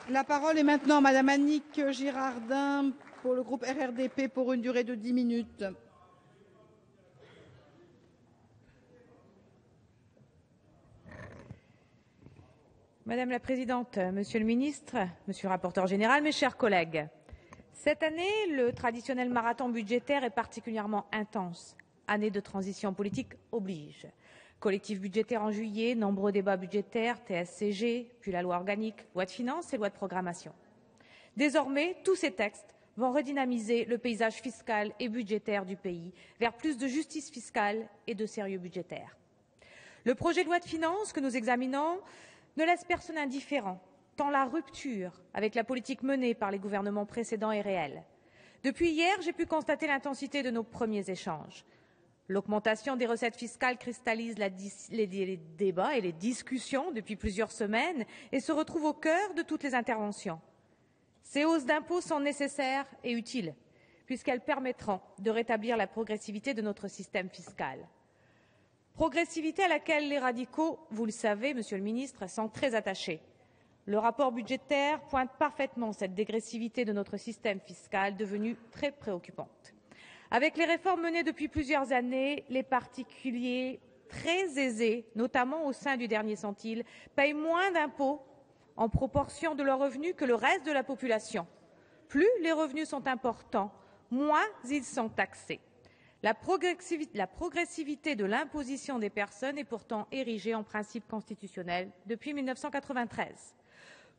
La parole est maintenant à Madame Annick Girardin pour le groupe RRDP pour une durée de 10 minutes. Madame la Présidente, Monsieur le Ministre, Monsieur le rapporteur général, mes chers collègues, cette année, le traditionnel marathon budgétaire est particulièrement intense. Année de transition politique oblige. Collectif budgétaire en juillet, nombreux débats budgétaires, TSCG, puis la loi organique, loi de finances et loi de programmation. Désormais, tous ces textes vont redynamiser le paysage fiscal et budgétaire du pays vers plus de justice fiscale et de sérieux budgétaire. Le projet de loi de finances que nous examinons ne laisse personne indifférent, tant la rupture avec la politique menée par les gouvernements précédents est réelle. Depuis hier, j'ai pu constater l'intensité de nos premiers échanges. L'augmentation des recettes fiscales cristallise les débats et les discussions depuis plusieurs semaines et se retrouve au cœur de toutes les interventions. Ces hausses d'impôts sont nécessaires et utiles, puisqu'elles permettront de rétablir la progressivité de notre système fiscal. Progressivité à laquelle les radicaux, vous le savez, Monsieur le Ministre, sont très attachés. Le rapport budgétaire pointe parfaitement cette dégressivité de notre système fiscal devenue très préoccupante. Avec les réformes menées depuis plusieurs années, les particuliers très aisés, notamment au sein du dernier centile, payent moins d'impôts en proportion de leurs revenus que le reste de la population. Plus les revenus sont importants, moins ils sont taxés. La progressivité de l'imposition des personnes est pourtant érigée en principe constitutionnel depuis 1993.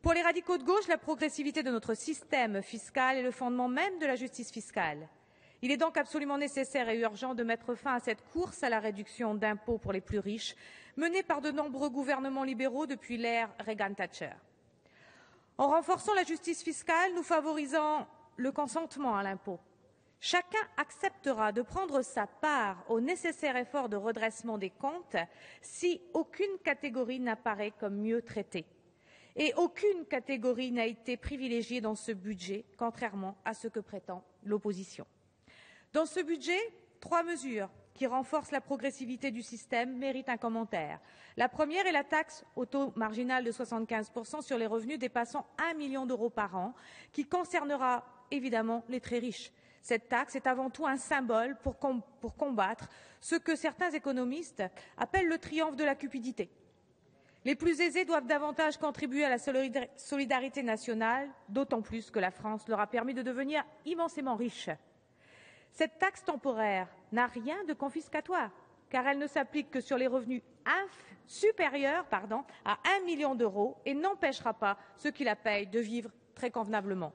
Pour les radicaux de gauche, la progressivité de notre système fiscal est le fondement même de la justice fiscale. Il est donc absolument nécessaire et urgent de mettre fin à cette course à la réduction d'impôts pour les plus riches, menée par de nombreux gouvernements libéraux depuis l'ère Reagan-Thatcher. En renforçant la justice fiscale, nous favorisons le consentement à l'impôt. Chacun acceptera de prendre sa part au nécessaire effort de redressement des comptes si aucune catégorie n'apparaît comme mieux traitée. Et aucune catégorie n'a été privilégiée dans ce budget, contrairement à ce que prétend l'opposition. Dans ce budget, 3 mesures qui renforcent la progressivité du système méritent un commentaire. La première est la taxe au taux marginal de 75% sur les revenus dépassant 1 million d'euros par an, qui concernera évidemment les très riches. Cette taxe est avant tout un symbole pour combattre ce que certains économistes appellent le triomphe de la cupidité. Les plus aisés doivent davantage contribuer à la solidarité nationale, d'autant plus que la France leur a permis de devenir immensément riche. Cette taxe temporaire n'a rien de confiscatoire, car elle ne s'applique que sur les revenus supérieurs à 1 million d'euros et n'empêchera pas ceux qui la payent de vivre très convenablement.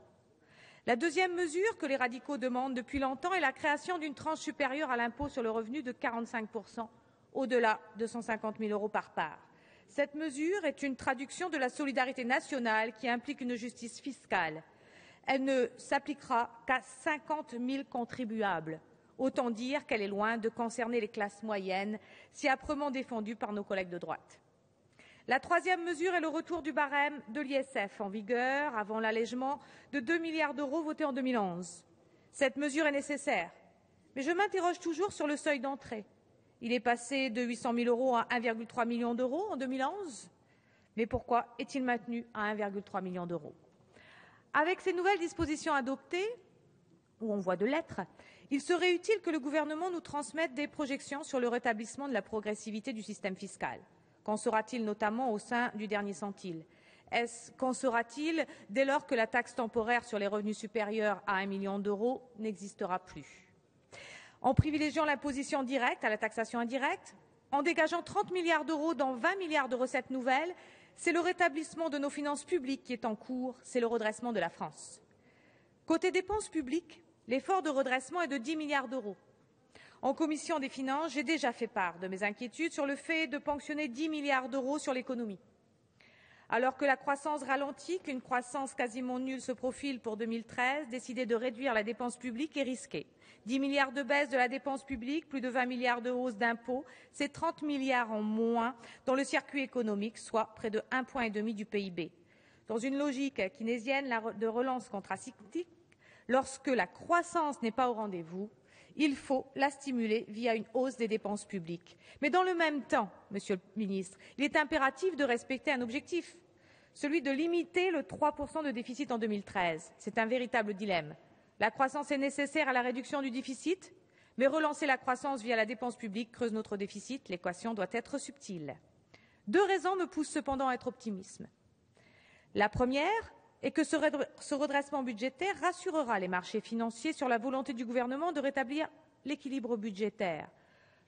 La deuxième mesure que les radicaux demandent depuis longtemps est la création d'une tranche supérieure à l'impôt sur le revenu de 45%, au-delà de 150 000 euros par part. Cette mesure est une traduction de la solidarité nationale qui implique une justice fiscale. Elle ne s'appliquera qu'à 50 000 contribuables. Autant dire qu'elle est loin de concerner les classes moyennes, si âprement défendues par nos collègues de droite. La troisième mesure est le retour du barème de l'ISF en vigueur avant l'allègement de 2 milliards d'euros voté en 2011. Cette mesure est nécessaire, mais je m'interroge toujours sur le seuil d'entrée. Il est passé de 800 000 euros à 1,3 million d'euros en 2011. Mais pourquoi est-il maintenu à 1,3 million d'euros? Avec ces nouvelles dispositions adoptées, où on voit de lettres, il serait utile que le gouvernement nous transmette des projections sur le rétablissement de la progressivité du système fiscal. Qu'en sera-t-il notamment au sein du dernier centile? Qu'en sera-t-il dès lors que la taxe temporaire sur les revenus supérieurs à 1 million d'euros n'existera plus? En privilégiant l'imposition directe à la taxation indirecte, en dégageant 30 milliards d'euros dans 20 milliards de recettes nouvelles, c'est le rétablissement de nos finances publiques qui est en cours, c'est le redressement de la France. Côté dépenses publiques, l'effort de redressement est de 10 milliards d'euros. En commission des finances, j'ai déjà fait part de mes inquiétudes sur le fait de ponctionner 10 milliards d'euros sur l'économie. Alors que la croissance ralentit, qu'une croissance quasiment nulle se profile pour 2013, décider de réduire la dépense publique est risqué. 10 milliards de baisse de la dépense publique, plus de 20 milliards de hausse d'impôts, c'est 30 milliards en moins dans le circuit économique, soit près de 1,5 point du PIB. Dans une logique keynésienne de relance contracyclique, lorsque la croissance n'est pas au rendez-vous, il faut la stimuler via une hausse des dépenses publiques. Mais dans le même temps, Monsieur le Ministre, il est impératif de respecter un objectif, celui de limiter le 3% de déficit en 2013. C'est un véritable dilemme. La croissance est nécessaire à la réduction du déficit, mais relancer la croissance via la dépense publique creuse notre déficit. L'équation doit être subtile. 2 raisons me poussent cependant à être optimiste. La première est que ce redressement budgétaire rassurera les marchés financiers sur la volonté du gouvernement de rétablir l'équilibre budgétaire.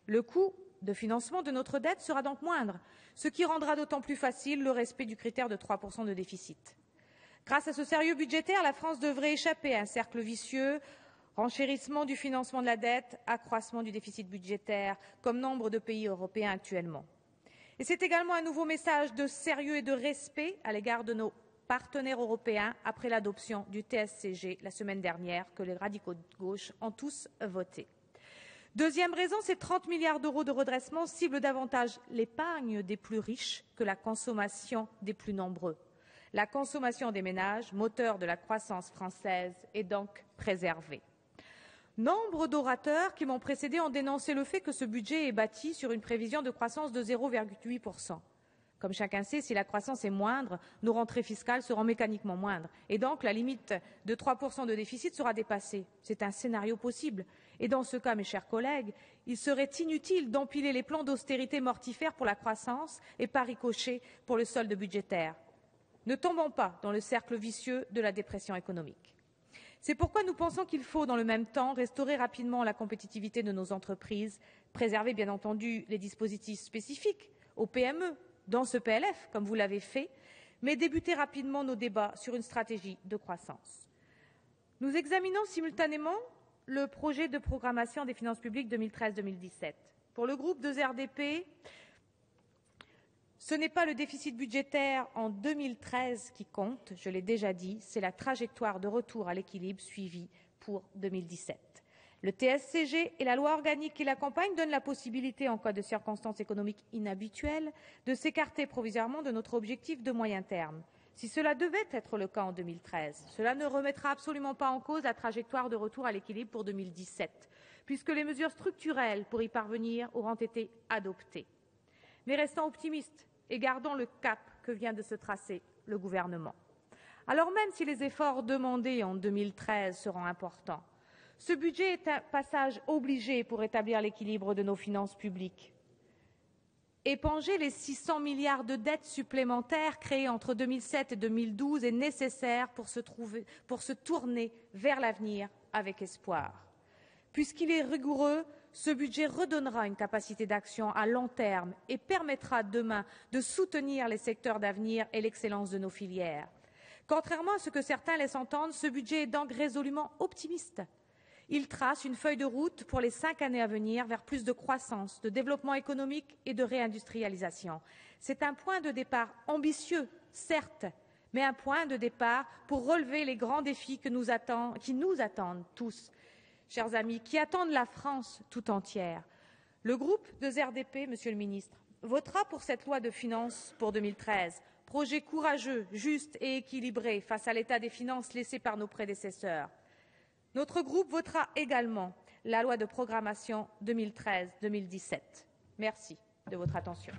Le coût de financement de notre dette sera donc moindre, ce qui rendra d'autant plus facile le respect du critère de 3% de déficit. Grâce à ce sérieux budgétaire, la France devrait échapper à un cercle vicieux, renchérissement du financement de la dette, accroissement du déficit budgétaire, comme nombre de pays européens actuellement. Et c'est également un nouveau message de sérieux et de respect à l'égard de nos partenaires européens après l'adoption du TSCG la semaine dernière, que les radicaux de gauche ont tous voté. Deuxième raison, ces 30 milliards d'euros de redressement ciblent davantage l'épargne des plus riches que la consommation des plus nombreux. La consommation des ménages, moteur de la croissance française, est donc préservée. Nombre d'orateurs qui m'ont précédé ont dénoncé le fait que ce budget est bâti sur une prévision de croissance de 0,8%. Comme chacun sait, si la croissance est moindre, nos rentrées fiscales seront mécaniquement moindres. Et donc, la limite de 3% de déficit sera dépassée. C'est un scénario possible. Et dans ce cas, mes chers collègues, il serait inutile d'empiler les plans d'austérité mortifères pour la croissance et par ricochet pour le solde budgétaire. Ne tombons pas dans le cercle vicieux de la dépression économique. C'est pourquoi nous pensons qu'il faut, dans le même temps, restaurer rapidement la compétitivité de nos entreprises, préserver bien entendu les dispositifs spécifiques aux PME dans ce PLF, comme vous l'avez fait, mais débuter rapidement nos débats sur une stratégie de croissance. Nous examinons simultanément le projet de programmation des finances publiques 2013-2017. Pour le groupe de RDP, ce n'est pas le déficit budgétaire en 2013 qui compte, je l'ai déjà dit, c'est la trajectoire de retour à l'équilibre suivie pour 2017. Le TSCG et la loi organique qui l'accompagne donnent la possibilité, en cas de circonstances économiques inhabituelles, de s'écarter provisoirement de notre objectif de moyen terme. Si cela devait être le cas en 2013, cela ne remettra absolument pas en cause la trajectoire de retour à l'équilibre pour 2017, puisque les mesures structurelles pour y parvenir auront été adoptées. Mais restons optimistes et gardons le cap que vient de se tracer le gouvernement. Alors même si les efforts demandés en 2013 seront importants, ce budget est un passage obligé pour établir l'équilibre de nos finances publiques. Éponger les 600 milliards de dettes supplémentaires créées entre 2007 et 2012 est nécessaire pour se tourner vers l'avenir avec espoir. Puisqu'il est rigoureux, ce budget redonnera une capacité d'action à long terme et permettra demain de soutenir les secteurs d'avenir et l'excellence de nos filières. Contrairement à ce que certains laissent entendre, ce budget est donc résolument optimiste. Il trace une feuille de route pour les 5 années à venir vers plus de croissance, de développement économique et de réindustrialisation. C'est un point de départ ambitieux, certes, mais un point de départ pour relever les grands défis qui nous attendent tous, chers amis, qui attendent la France tout entière. Le groupe de RDP, Monsieur le Ministre, votera pour cette loi de finances pour 2013, projet courageux, juste et équilibré face à l'état des finances laissé par nos prédécesseurs. Notre groupe votera également la loi de programmation 2013-2017. Merci de votre attention.